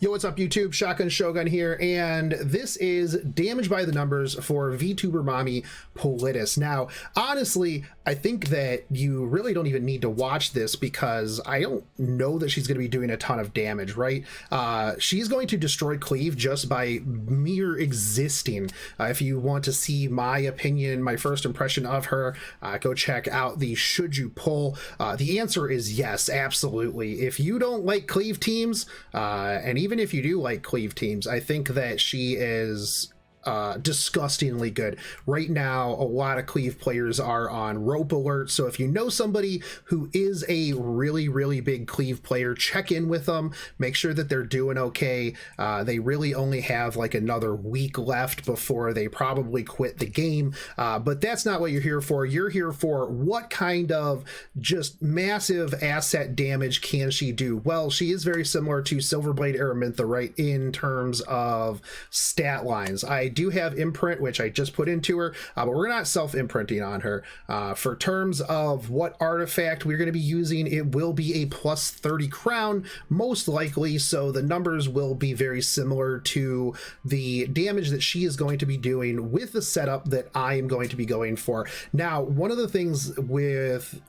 Yo, what's up YouTube? Shotgun Shogun here, and this is Damage by the Numbers for VTuber Mommy Politis. Now, honestly, I think that you really don't even need to watch this because I don't know that she's going to be doing a ton of damage, right? She's going to destroy Cleave just by mere existing. If you want to see my opinion, my first impression of her, go check out the Should You Pull. The answer is yes, absolutely. If you don't like Cleave teams, and even if you do like Cleave teams, I think that she is disgustingly good. Right now, a lot of Cleave players are on rope alert, so if you know somebody who is a really big Cleave player, check in with them, make sure that they're doing okay. They really only have like another week left before they probably quit the game, but that's not what you're here for. You're here for what kind of just massive asset damage can she do? Well, she is very similar to Silverblade Araminta, right, in terms of stat lines. I do have imprint, which I just put into her, but we're not self-imprinting on her. For terms of what artifact we're going to be using, it will be a plus 30 crown, most likely, so the numbers will be very similar to the damage that she is going to be doing with the setup that I am going to be going for. Now, one of the things with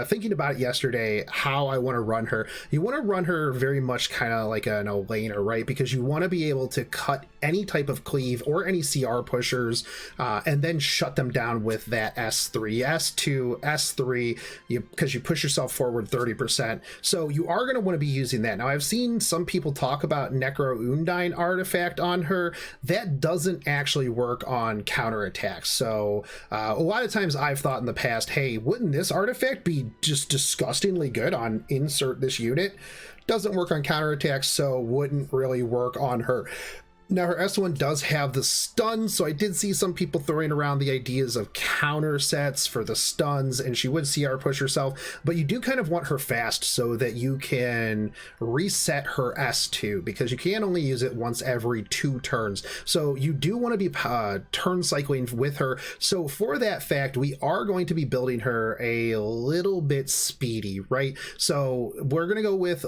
thinking about it yesterday, how I want to run her, you want to run her very much kind of like an Elena, right? Because you want to be able to cut any type of Cleave or any CR pushers and then shut them down with that S3, S2, S3, because you push yourself forward 30%. So you are going to want to be using that. Now, I've seen some people talk about Necro Undine artifact on her. That doesn't actually work on counterattacks. So a lot of times I've thought in the past, hey, wouldn't this artifact be just disgustingly good on insert this unit? Doesn't work on counterattacks, so wouldn't really work on her. Now, her S1 does have the stun, so I did see some people throwing around the ideas of counter sets for the stuns, and she would CR push herself, but you do kind of want her fast so that you can reset her S2, because you can only use it once every 2 turns. So you do want to be turn cycling with her. So for that fact, we are going to be building her a little bit speedy, right? So we're going to go with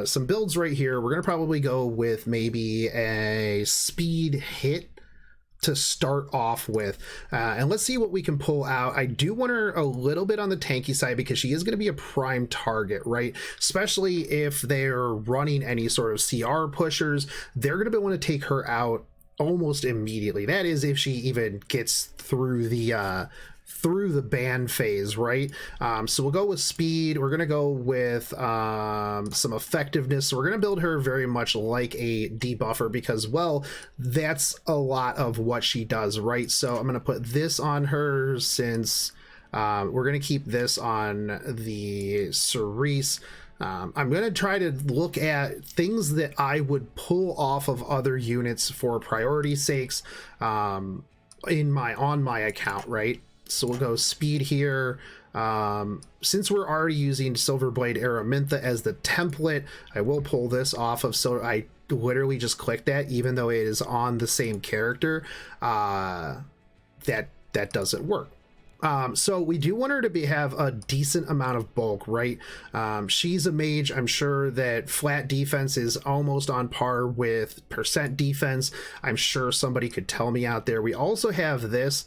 some builds right here. We're going to probably go with maybe a speed hit to start off with, and let's see what we can pull out. I do want her a little bit on the tanky side because she is going to be a prime target, right? Especially if they're running any sort of CR pushers, they're going to want to take her out almost immediately. That is, if she even gets through the ban phase, right? So we'll go with speed. We're going to go with some effectiveness. So we're going to build her very much like a debuffer because, well, that's a lot of what she does, right? So I'm going to put this on her since we're going to keep this on the Cerise. I'm going to try to look at things that I would pull off of other units for priority sakes on my account, right? So we'll go speed here. Since we're already using Silverblade Araminta as the template, I will pull this off of, so I literally just clicked that, even though it is on the same character. That doesn't work. So we do want her to have a decent amount of bulk, right? She's a mage. I'm sure that flat defense is almost on par with percent defense. I'm sure somebody could tell me out there. We also have this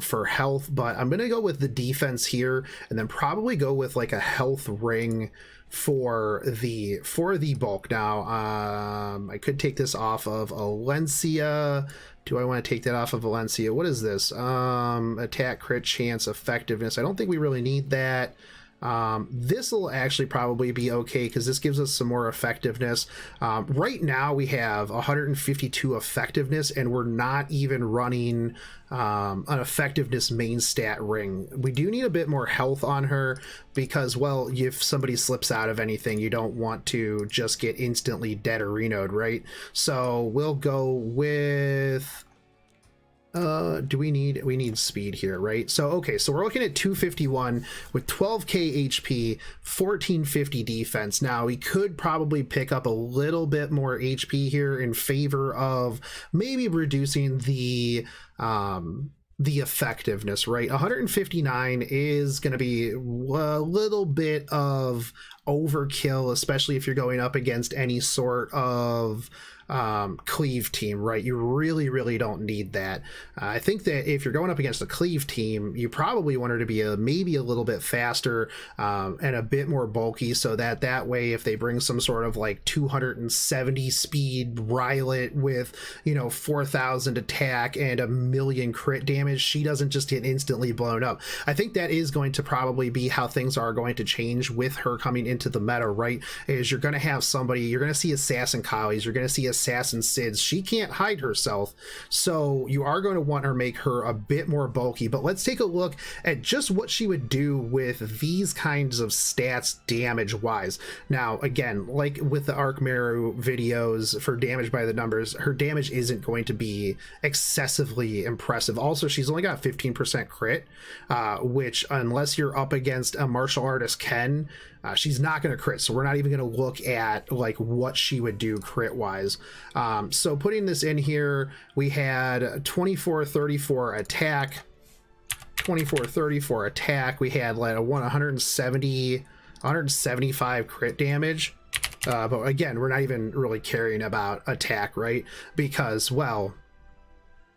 for health, but I'm going to go with the defense here and then probably go with like a health ring for the bulk. Now, I could take this off of Alencia. Do I want to take that off of Valencia? What is this? Attack, crit, chance, effectiveness. I don't think we really need that. This will actually probably be okay because this gives us some more effectiveness. Right now we have 152 effectiveness and we're not even running an effectiveness main stat ring. We do need a bit more health on her because, well, if somebody slips out of anything, you don't want to just get instantly dead or renoed, right? So we'll go with we need speed here, right? So okay, so we're looking at 251 with 12k HP, 1450 defense. Now we could probably pick up a little bit more HP here in favor of maybe reducing the effectiveness, right? 159 is going to be a little bit of overkill, especially if you're going up against any sort of cleave team, right? You really don't need that. I think that if you're going up against a cleave team, you probably want her to be maybe a little bit faster and a bit more bulky, so that way if they bring some sort of like 270 speed Rylet with 4,000 attack and a million crit damage, she doesn't just get instantly blown up. I think that is going to probably be how things are going to change with her coming into the meta, right? Is you're going to have somebody, you're going to see assassin Kali's, you're going to see assassin Sid's. She can't hide herself, so you are going to want to make her a bit more bulky. But let's take a look at just what she would do with these kinds of stats damage wise. Now again, like with the Arc Meru videos for damage by the numbers, her damage isn't going to be excessively impressive. Also, she's only got 15% crit, which unless you're up against a martial artist Ken, she's not going to crit, so we're not even going to look at like what she would do crit wise. So putting this in here, we had 2434 attack, 2434 attack. We had like a 175 crit damage. But again, we're not even really caring about attack, right? Because, well,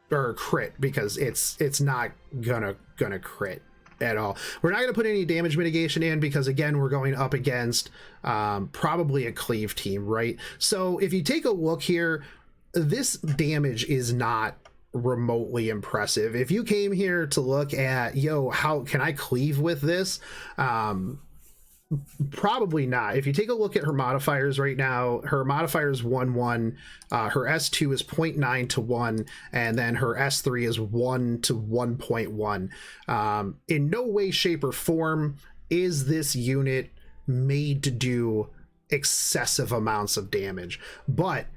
or crit, because it's not gonna crit at all. We're not going to put any damage mitigation in because again, we're going up against probably a cleave team, right? So if you take a look here, this damage is not remotely impressive. If you came here to look at, how can I cleave with this? Probably not. If you take a look at her modifiers right now, her modifier is 1-1, her S2 is 0.9 to 1, and then her S3 is 1 to 1.1. In no way, shape, or form is this unit made to do excessive amounts of damage. But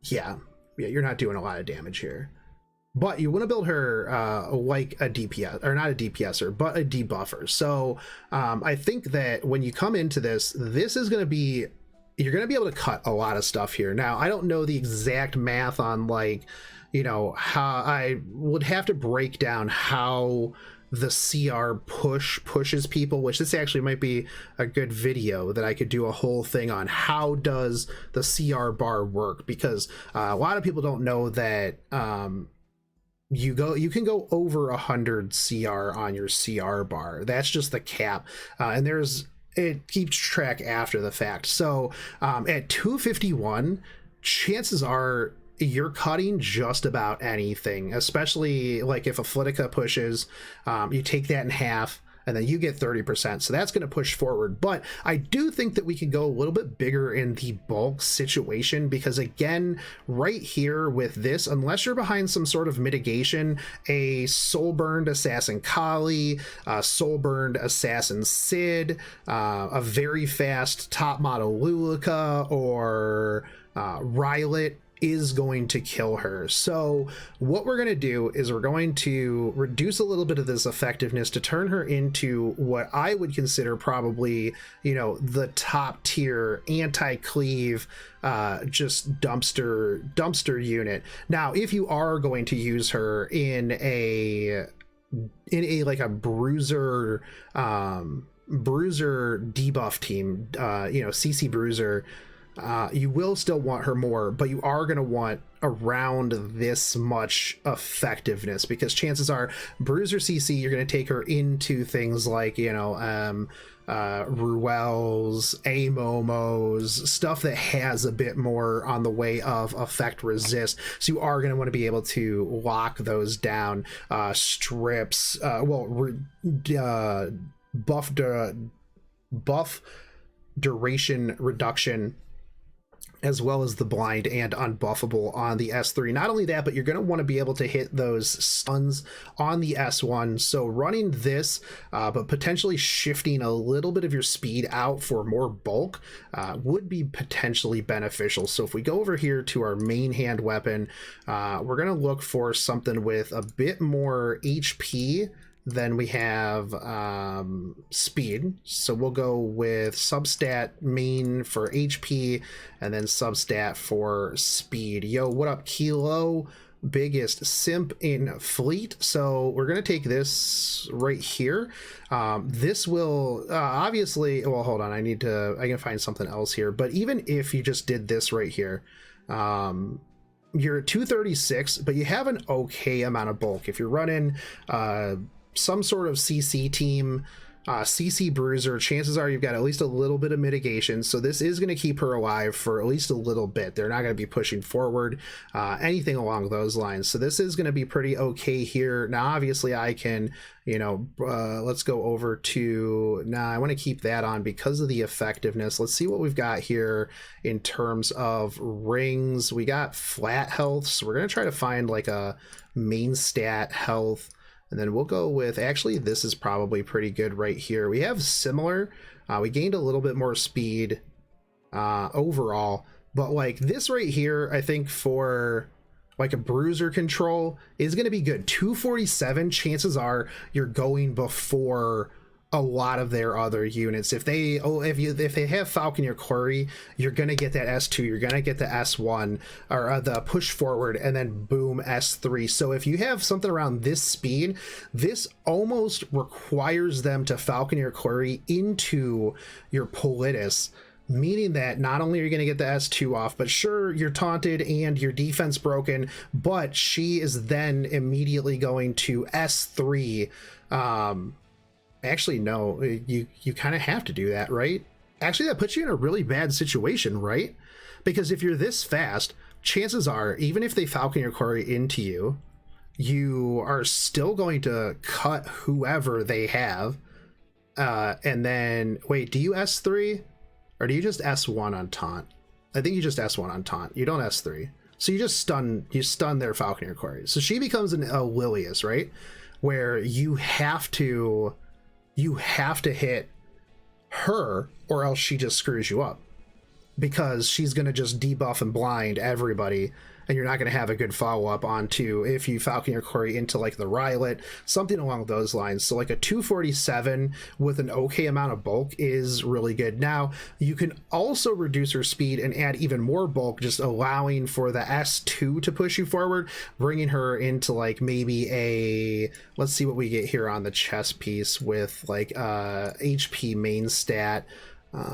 yeah, you're not doing a lot of damage here. But you want to build her like a DPS, or not a DPSer, but a debuffer. So I think that when you come into this is going to be, you're going to be able to cut a lot of stuff here. Now, I don't know the exact math on like, how I would have to break down how the CR pushes people, which this actually might be a good video that I could do a whole thing on. How does the CR bar work? Because a lot of people don't know that you can go over 100 CR on your CR bar. That's just the cap, and it keeps track after the fact. So at 251, chances are you're cutting just about anything, especially like if a Politis pushes, you take that in half and then you get 30%. So that's going to push forward. But I do think that we can go a little bit bigger in the bulk situation, because again, right here with this, unless you're behind some sort of mitigation, a soul burned assassin Kali, a soul burned assassin Sid, a very fast top model Lulika, or Rylet is going to kill her. So what we're going to do is we're going to reduce a little bit of this effectiveness to turn her into what I would consider probably, the top tier anti-cleave, just dumpster unit. Now, if you are going to use her in a like a bruiser debuff team, CC bruiser, you will still want her more, but you are going to want around this much effectiveness, because chances are bruiser CC, you're going to take her into things like, Ruels, Amomos, stuff that has a bit more on the way of effect resist. So you are going to want to be able to lock those down. Strips, buff duration reduction, as well as the blind and unbuffable on the S3. Not only that, but you're going to want to be able to hit those stuns on the S1. So running this, but potentially shifting a little bit of your speed out for more bulk would be potentially beneficial. So if we go over here to our main hand weapon, we're going to look for something with a bit more HP. Then we have speed, so we'll go with substat main for HP and then substat for speed. Yo, what up, Kilo? biggest simp in fleet, so we're going to take this right here. This will obviously, well, hold on, I can find something else here, but even if you just did this right here, you're at 236, but you have an okay amount of bulk. If you're running some sort of CC team, CC bruiser, chances are you've got at least a little bit of mitigation, so this is going to keep her alive for at least a little bit. They're not going to be pushing forward, anything along those lines, so this is going to be pretty okay here. Now obviously I can, you know, let's go over to, I want to keep that on because of the effectiveness. Let's see what we've got here in terms of rings. We got flat health, so we're going to try to find like a main stat health. And then we'll go with, actually, this is probably pretty good right here. We have similar. We gained a little bit more speed overall. But like this right here, I think for like a bruiser control is going to be good. 247, chances are you're going before a lot of their other units. If they have Falconeer Quarry, you're gonna get that S2, you're gonna get the S1 or the push forward, and then boom, S3. So if you have something around this speed, this almost requires them to Falconeer Quarry into your Politis, meaning that not only are you going to get the S2 off, but sure, you're taunted and your defense broken, but she is then immediately going to S3. Actually, no, you kind of have to do that, right? Actually, that puts you in a really bad situation, right? Because if you're this fast, chances are, even if they Falconeer Quarry into you, you are still going to cut whoever they have. And then, wait, do you S3? Or do you just S1 on taunt? I think you just S1 on taunt. You don't S3. So you just stun their Falconeer Quarry. So she becomes a Lilius, right? Where you have to hit her or else she just screws you up, because she's going to just debuff and blind everybody, and you're not going to have a good follow-up onto if you Falconeer Quarry into like the Rylet, something along those lines. So like a 247 with an okay amount of bulk is really good. Now you can also reduce her speed and add even more bulk, just allowing for the S2 to push you forward, bringing her into like maybe a, let's see what we get here on the chess piece with like HP main stat.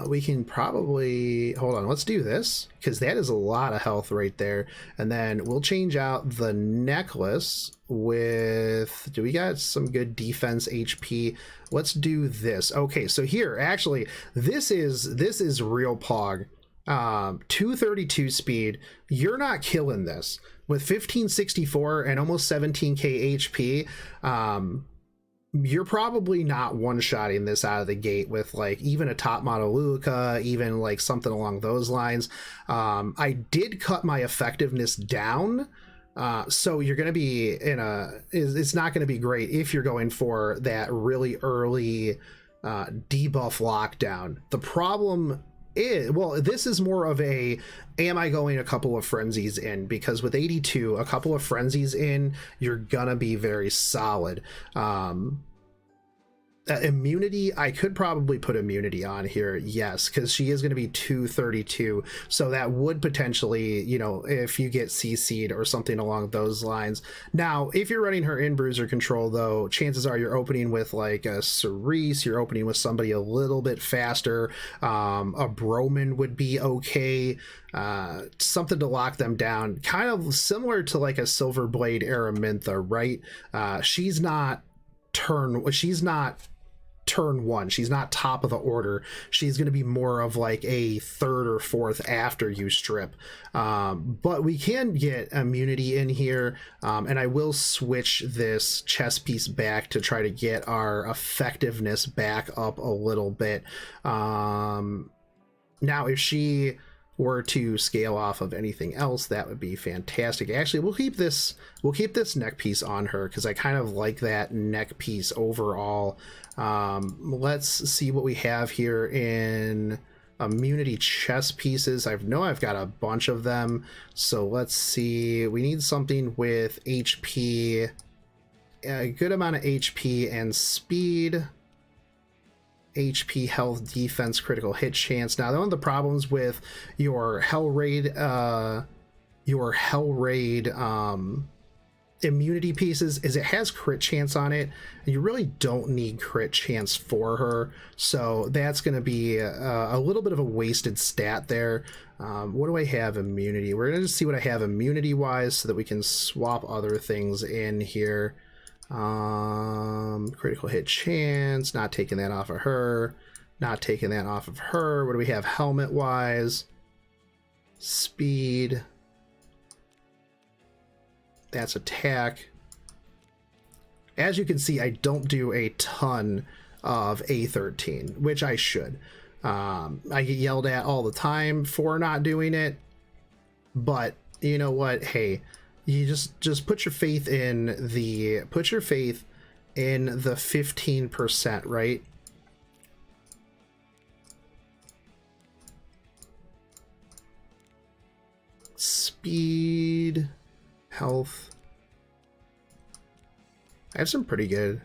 We can probably, hold on, let's do this, because that is a lot of health right there. And then we'll change out the necklace with, do we got some good defense HP? Let's do this. Okay, so here, actually, this is real pog. 232 speed, you're not killing this. With 1564 and almost 17k HP, you're probably not one-shotting this out of the gate with like even a top model Luca, even like something along those lines. I did cut my effectiveness down, so you're going to be in it's not going to be great if you're going for that really early debuff lockdown. The problem is, well, this is more of a, am I going a couple of frenzies in? Because with 82, a couple of frenzies in, you're gonna be very solid. Immunity, I could probably put immunity on here, yes, because she is going to be 232, so that would potentially, you know, if you get CC'd or something along those lines. Now if you're running her in bruiser control though, chances are you're opening with like a Cerise, you're opening with somebody a little bit faster. A Broman would be okay, something to lock them down, kind of similar to like a Silverblade Araminta, right? She's not turn one, she's not top of the order, she's going to be more of like a third or fourth after you strip. But we can get immunity in here, and I will switch this chess piece back to try to get our effectiveness back up a little bit. Now if she were to scale off of anything else, that would be fantastic. Actually, we'll keep this neck piece on her because I kind of like that neck piece overall. Let's see what we have here in immunity chess pieces. I've got a bunch of them, so let's see. We need something with HP, a good amount of HP and speed. HP, health, defense, critical hit chance. Now, one of the problems with your Hell Raid immunity pieces is it has crit chance on it. You really don't need crit chance for her, so that's going to be a little bit of a wasted stat there. What do I have immunity? We're going to just see what I have immunity wise so that we can swap other things in here. Critical hit chance, not taking that off of her, not taking that off of her. What do we have helmet wise? Speed, that's attack. As you can see, I don't do a ton of A13, which I should. I get yelled at all the time for not doing it, but you know what? Hey, you just put your faith in the 15%, right? Speed, health. I have some pretty good.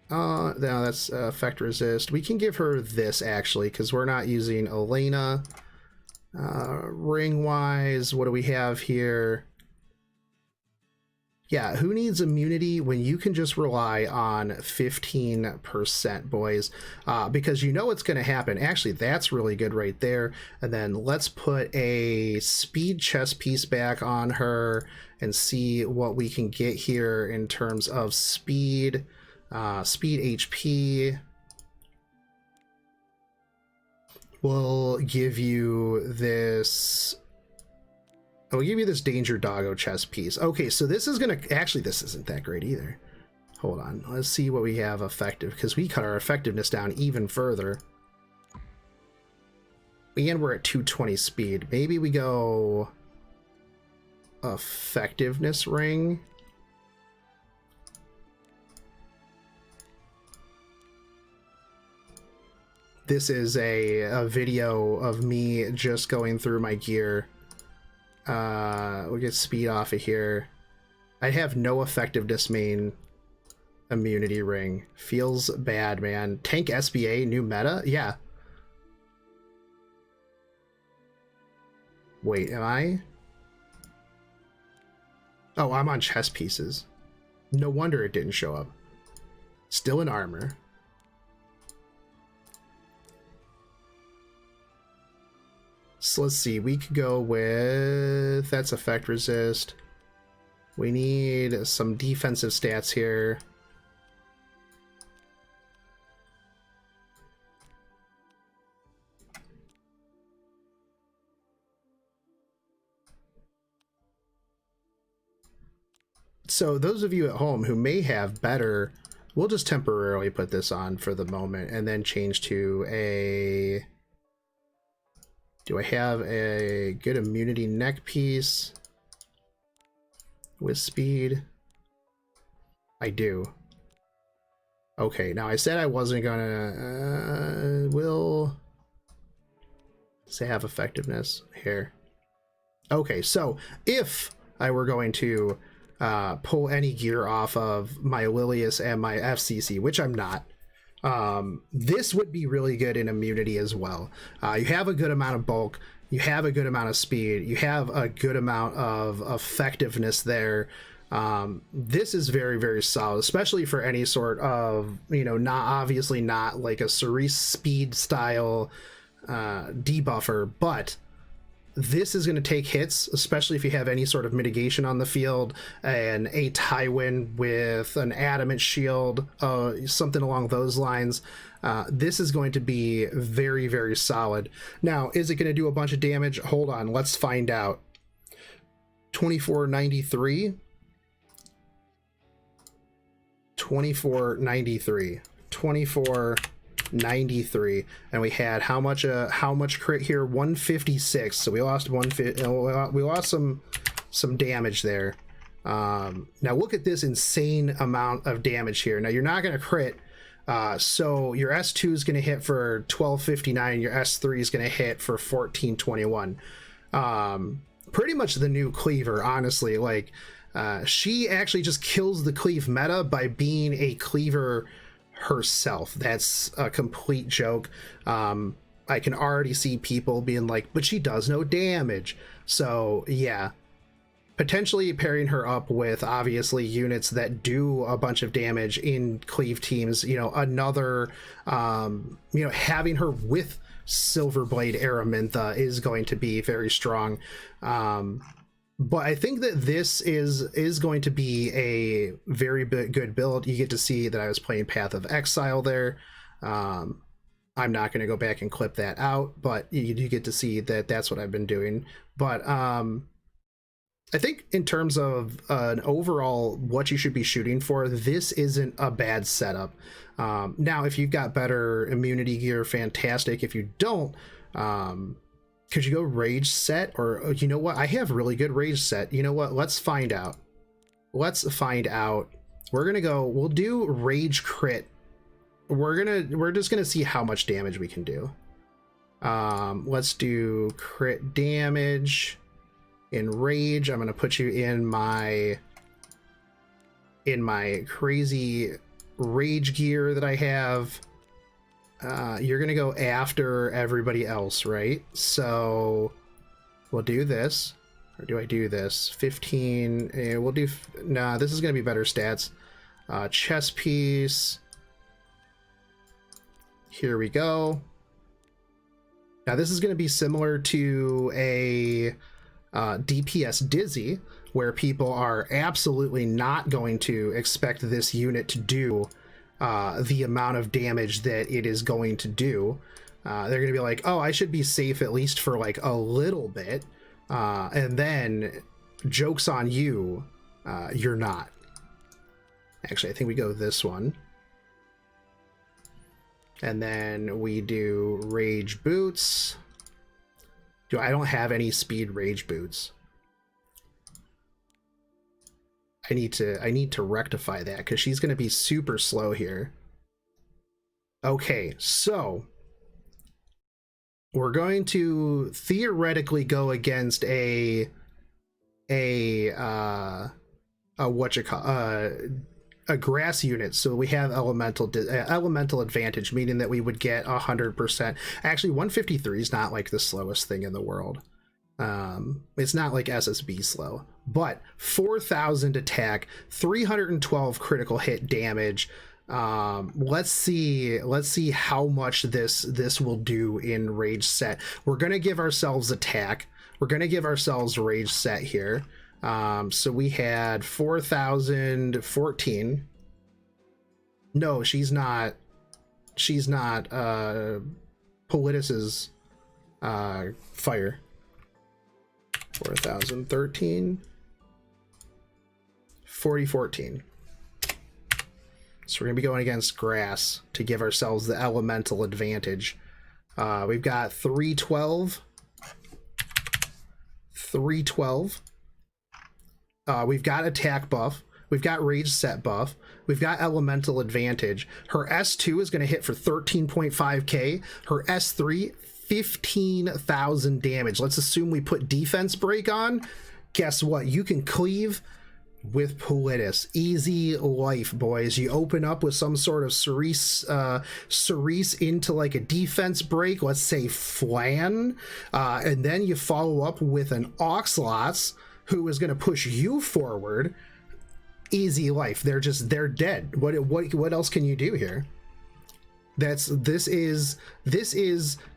No, that's effect resist. We can give her this actually because we're not using Elena. Ring wise, what do we have here? Yeah, who needs immunity when you can just rely on 15%, boys? Because you know what's going to happen. Actually, that's really good right there. And then let's put a speed chest piece back on her and see what we can get here in terms of speed, speed HP. We'll give you this. I'll give you this Danger Doggo chest piece. Okay, so this is gonna actually, this isn't that great either. Hold on, let's see what we have effective, because we cut our effectiveness down even further. And we're at 220 speed. Maybe we go effectiveness ring. This is a video of me just going through my gear. We'll get speed off of here. I have no effectiveness main immunity ring. Feels bad, man. Tank SBA, new meta? Yeah. Wait, am I? Oh, I'm on chest pieces. No wonder it didn't show up. Still in armor. So let's see, we could go with, that's effect resist. We need some defensive stats here. So those of you at home who may have better, we'll just temporarily put this on for the moment and then change to a... Do I have a good immunity neck piece with speed? I do. Okay, now I said I wasn't gonna, will say have effectiveness here. Okay, so if I were going to pull any gear off of my Lilius and my FCC, which I'm not, this would be really good in immunity as well. You have a good amount of bulk, you have a good amount of speed, you have a good amount of effectiveness there. This is very, very solid, especially for any sort of, you know, obviously not like a Cerise speed style debuffer, but this is going to take hits, especially if you have any sort of mitigation on the field, and a Tywin with an adamant shield, something along those lines. This is going to be very, very solid. Now, is it going to do a bunch of damage? Hold on, let's find out. 2493. 2493. 2493, and we had how much crit here? 156. So we lost we lost some damage there. Now look at this insane amount of damage here. Now you're not going to crit, so your S2 is going to hit for 1259, your S3 is going to hit for 1421. Pretty much the new cleaver, honestly. Like she actually just kills the cleave meta by being a cleaver herself. That's a complete joke. I can already see people being like, but she does no damage. So yeah, potentially pairing her up with obviously units that do a bunch of damage in cleave teams, you know, another, you know, having her with Silverblade Araminta is going to be very strong. But I think that this is going to be a very good build. You get to see that I was playing Path of Exile there. I'm not going to go back and clip that out, but you get to see that that's what I've been doing. But I think in terms of an overall what you should be shooting for, this isn't a bad setup. Now, if you've got better immunity gear, fantastic. If you don't, could you go rage set? Or you know what? I have really good rage set. You know what? Let's find out. Let's find out. We'll do rage crit. We're just gonna see how much damage we can do. Let's do crit damage in rage. I'm gonna put you in my crazy rage gear that I have. You're gonna go after everybody else, right? So we'll do this, or do I do this? 15. We'll do. Nah, this is gonna be better stats. Chess piece. Here we go. Now this is going to be similar to a DPS Dizzy, where people are absolutely not going to expect this unit to do the amount of damage that it is going to do. They're going to be like, oh, I should be safe at least for like a little bit. And then joke's on you, you're not. Actually, I think we go this one. And then we do rage boots. I don't have any speed rage boots. I need to rectify that because she's going to be super slow here. Okay, so we're going to theoretically go against a grass unit, so we have elemental advantage, meaning that we would get 100%. Actually, 153 is not like the slowest thing in the world. It's not like SSB slow, but 4,000 attack, 312 critical hit damage. Let's see how much this will do in rage set. We're gonna give ourselves attack. We're gonna give ourselves rage set here. So we had 4,014. No, she's not Politis's fire. 4,013. 4014. So we're gonna be going against grass to give ourselves the elemental advantage. We've got 312. 312. We've got attack buff. We've got rage set buff. We've got elemental advantage. Her S2 is going to hit for 13.5k. Her S3, 15,000 damage. Let's assume we put defense break on. Guess what? You can cleave with Politis. Easy life, boys. You open up with some sort of Cerise into like a defense break, let's say Flan, and then you follow up with an Oxlots, who is going to push you forward. Easy life. They're dead. What else can you do here? This is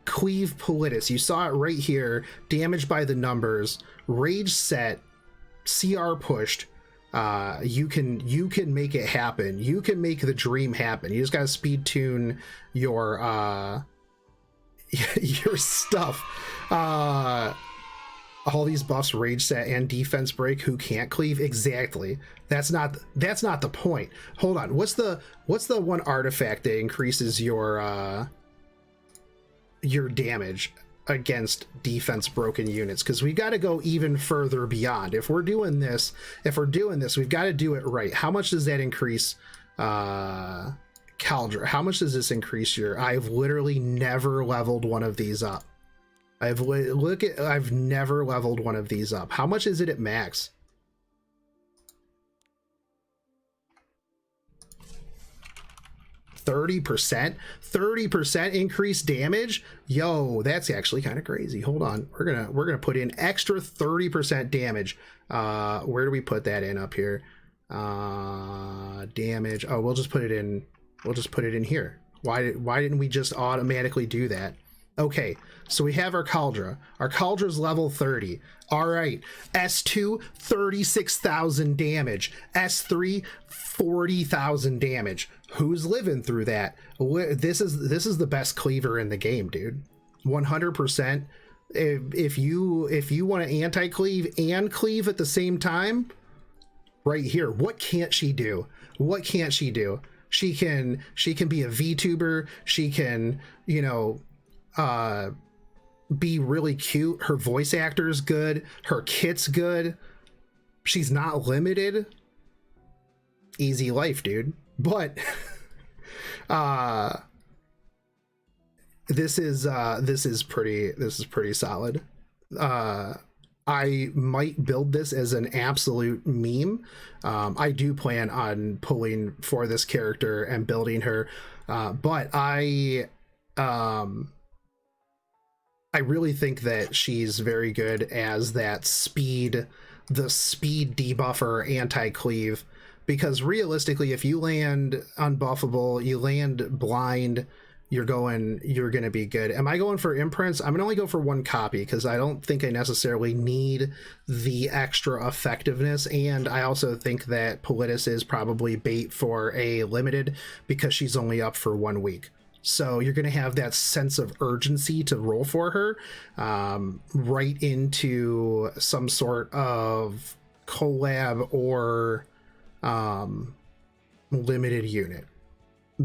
cleave Politis. You saw it right here. Damage by the numbers, rage set, CR pushed. You can make it happen. You can make the dream happen. You just gotta speed tune your your stuff. All these buffs, rage set and defense break. Who can't cleave? Exactly. That's not the point. Hold on. What's the one artifact that increases your damage against defense broken units? Because we got to go even further beyond. If we're doing this, we've got to do it right. How much does that increase? Caldra, how much does this increase your? I've literally never leveled one of these up. I've never leveled one of these up. How much is it at max? 30% increased damage. Yo, that's actually kind of crazy. Hold on, we're gonna put in extra 30% damage. Where do we put that in? Up here, damage. Oh, we'll just put it in here. Why didn't we just automatically do that? Okay, so we have our Cauldra. Our Caudra's level 30. All right, S2, 36,000 damage. S3, 40,000 damage. Who's living through that? This is the best cleaver in the game, dude. 100%. If you want to anti-cleave and cleave at the same time, right here. What can't she do? What can't she do? She can be a VTuber. She can, you know, be really cute. Her voice actor is good. Her kit's good. She's not limited. Easy life, dude. But this is pretty solid. I might build this as an absolute meme. I do plan on pulling for this character and building her, but I really think that she's very good as that the speed debuffer anti-cleave, because realistically, if you land unbuffable, you land blind, you're gonna be good. Am I going for imprints? I'm gonna only go for one copy because I don't think I necessarily need the extra effectiveness, and I also think that Politis is probably bait for a limited because she's only up for 1 week. So you're going to have that sense of urgency to roll for her right into some sort of collab or limited unit,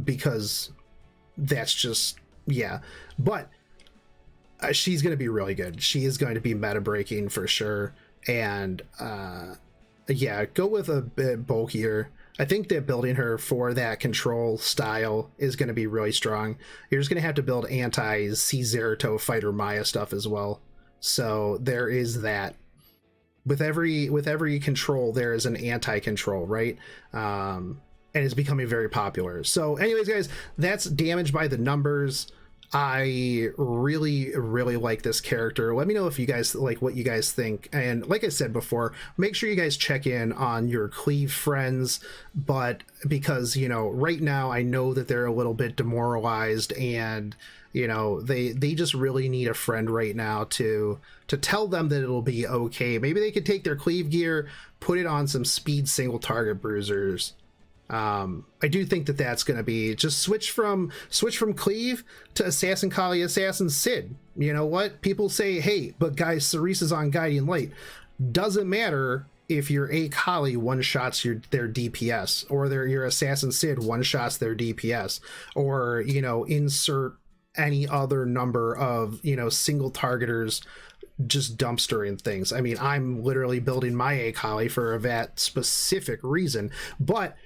because that's just, yeah. But she's going to be really good. She is going to be meta breaking for sure. And yeah, go with a bit bulkier. I think that building her for that control style is going to be really strong. You're just going to have to build anti-C-Zerato Fighter Maya stuff as well. So there is that. With every control, there is an anti-control, right? And it's becoming very popular. So anyways, guys, that's Damage by the Numbers. I really like this character. Let me know if you guys like what you guys think, and like I said before, make sure you guys check in on your cleave friends, but because, you know, right now I know that they're a little bit demoralized, and you know, they just really need a friend right now to tell them that it'll be okay. Maybe they could take their cleave gear, put it on some speed single target bruisers. I do think that that's going to be just switch from cleave to assassin Kali, assassin Sid. You know what? People say, hey, but guys, Cerise's on Guiding Light. Doesn't matter if your A Kali one-shots their DPS, or your assassin Sid one-shots their DPS, or, you know, insert any other number of, you know, single targeters just dumpstering things. I mean, I'm literally building my A Kali for that specific reason. But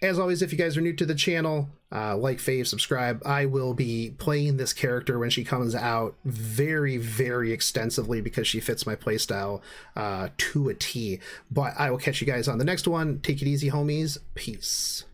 as always, if you guys are new to the channel, like, fave, subscribe. I will be playing this character when she comes out very extensively because she fits my playstyle to a T. But I will catch you guys on the next one. Take it easy, homies. Peace.